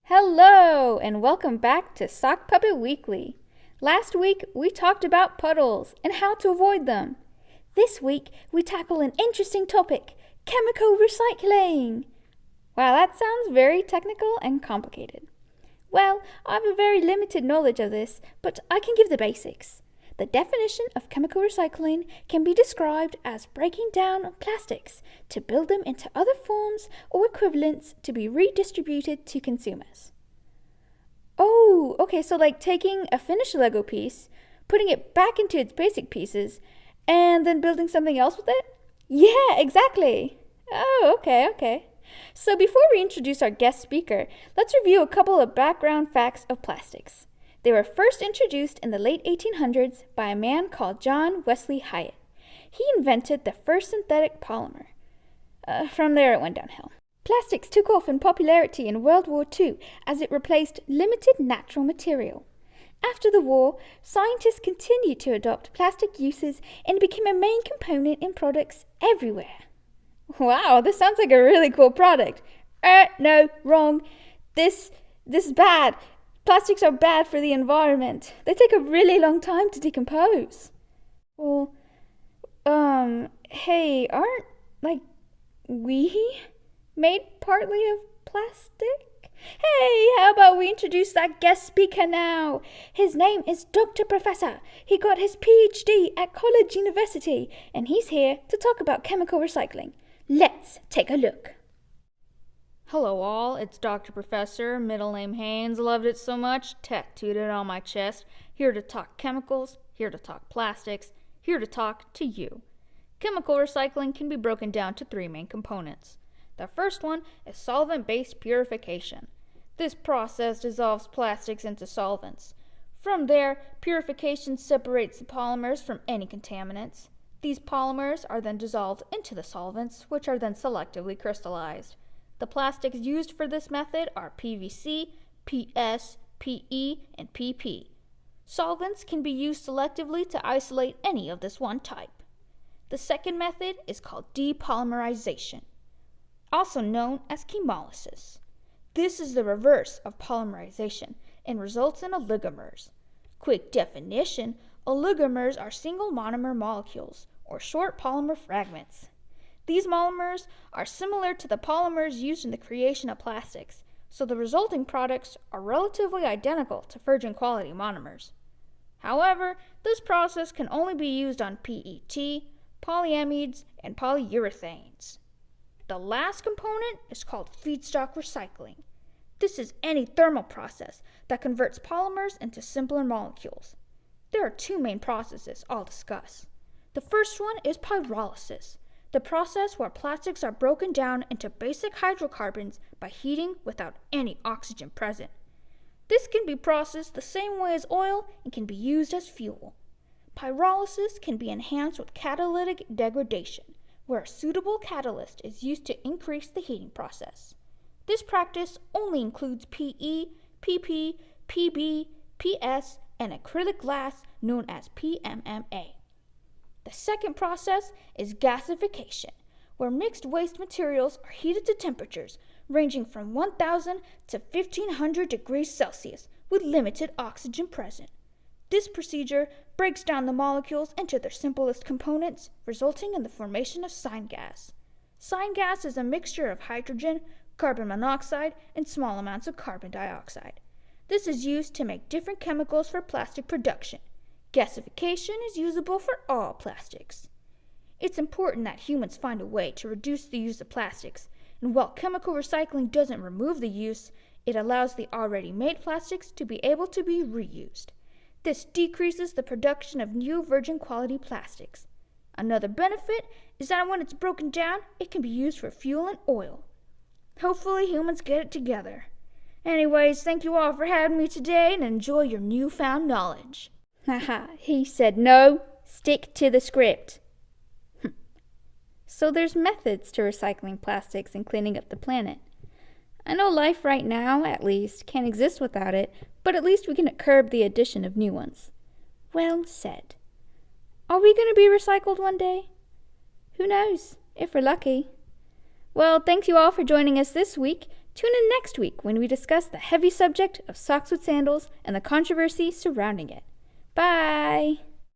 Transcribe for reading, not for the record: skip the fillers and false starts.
Hello, and welcome back to Sock Puppet Weekly. Last week, we talked about puddles and how to avoid them. This week, we tackle an interesting topic, chemical recycling. Wow, that sounds very technical and complicated. Well, I have a very limited knowledge of this, but I can give the basics. The definition of chemical recycling can be described as breaking down plastics to build them into other forms or equivalents to be redistributed to consumers. Oh, okay, so like taking a finished Lego piece, putting it back into its basic pieces, and then building something else with it? Yeah, exactly. Oh, okay. So before we introduce our guest speaker, let's review a couple of background facts of plastics. They were first introduced in the late 1800s by a man called John Wesley Hyatt. He invented the first synthetic polymer. From there it went downhill. Plastics took off in popularity in World War II as it replaced limited natural material. After the war, scientists continued to adopt plastic uses and it became a main component in products everywhere. Wow, this sounds like a really cool product. No, wrong. This is bad. Plastics are bad for the environment. They take a really long time to decompose. Well, hey, aren't, we made partly of plastic? Hey, how about we introduce that guest speaker now? His name is Dr. Professor. He got his PhD at College University, and he's here to talk about chemical recycling. Let's take a look. Hello all, it's Dr. Professor, middle name Haynes, loved it so much, tattooed it on my chest, here to talk chemicals, here to talk plastics, here to talk to you. Chemical recycling can be broken down to three main components. The first one is solvent-based purification. This process dissolves plastics into solvents. From there, purification separates the polymers from any contaminants. These polymers are then dissolved into the solvents, which are then selectively crystallized. The plastics used for this method are PVC, PS, PE, and PP. Solvents can be used selectively to isolate any of this one type. The second method is called depolymerization, also known as chemolysis. This is the reverse of polymerization and results in oligomers. Quick definition, oligomers are single monomer molecules, or short polymer fragments. These monomers are similar to the polymers used in the creation of plastics, so the resulting products are relatively identical to virgin quality monomers. However, this process can only be used on PET, polyamides, and polyurethanes. The last component is called feedstock recycling. This is any thermal process that converts polymers into simpler molecules. There are two main processes I'll discuss. The first one is pyrolysis, the process where plastics are broken down into basic hydrocarbons by heating without any oxygen present. This can be processed the same way as oil and can be used as fuel. Pyrolysis can be enhanced with catalytic degradation, where a suitable catalyst is used to increase the heating process. This practice only includes PE, PP, PB, PS, and acrylic glass known as PMMA. The second process is gasification, where mixed waste materials are heated to temperatures ranging from 1000 to 1500 degrees Celsius with limited oxygen present. This procedure breaks down the molecules into their simplest components, resulting in the formation of syngas. Syngas is a mixture of hydrogen, carbon monoxide, and small amounts of carbon dioxide. This is used to make different chemicals for plastic production. Gasification is usable for all plastics. It's important that humans find a way to reduce the use of plastics, and while chemical recycling doesn't remove the use, it allows the already made plastics to be able to be reused. This decreases the production of new virgin quality plastics. Another benefit is that when it's broken down, it can be used for fuel and oil. Hopefully humans get it together. Anyways, thank you all for having me today and enjoy your newfound knowledge. Haha, he said no, stick to the script. So there's methods to recycling plastics and cleaning up the planet. I know life right now, at least, can't exist without it, but at least we can curb the addition of new ones. Well said. Are we going to be recycled one day? Who knows, if we're lucky. Well, thanks you all for joining us this week. Tune in next week when we discuss the heavy subject of socks with sandals and the controversy surrounding it. Bye!